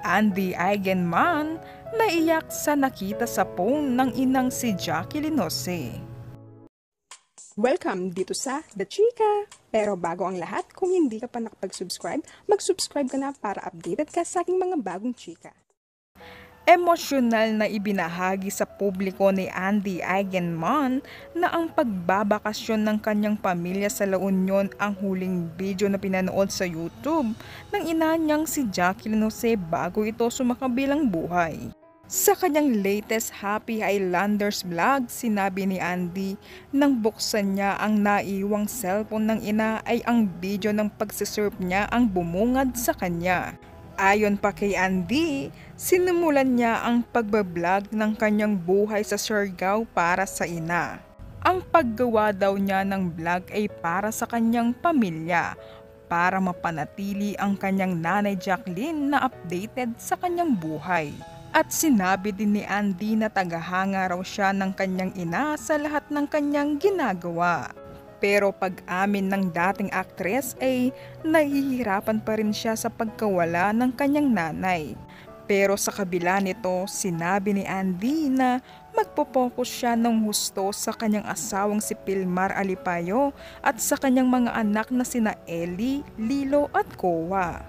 Andy Eigenman naiyak sa nakita sa phone ng inang si Jacqueline Jose. Welcome dito sa The Chika! Pero bago ang lahat, kung hindi ka pa nakapag-subscribe, mag-subscribe ka na para updated ka sa aking mga bagong chika. Emosyonal na ibinahagi sa publiko ni Andy Eigenman na ang pagbabakasyon ng kanyang pamilya sa La Union ang huling video na pinanood sa YouTube ng ina niyang si Jacqueline Jose bago ito sumakabilang buhay. Sa kanyang latest Happy Highlanders vlog, sinabi ni Andy nang buksan niya ang naiwang cellphone ng ina ay ang video ng pagsisurf niya ang bumungad sa kanya. Ayon pa kay Andy, sinimulan niya ang pagbablog ng kanyang buhay sa Siargao para sa ina. Ang paggawa daw niya ng vlog ay para sa kanyang pamilya, para mapanatili ang kanyang nanay Jacqueline na updated sa kanyang buhay. At sinabi din ni Andy na tagahanga raw siya ng kanyang ina sa lahat ng kanyang ginagawa. Pero pag-amin ng dating aktres ay nahihirapan pa rin siya sa pagkawala ng kanyang nanay. Pero sa kabila nito, sinabi ni Andy na magpo-focus siya ng husto sa kanyang asawang si Pilmar Alipayo at sa kanyang mga anak na sina Ellie, Lilo at Kowa.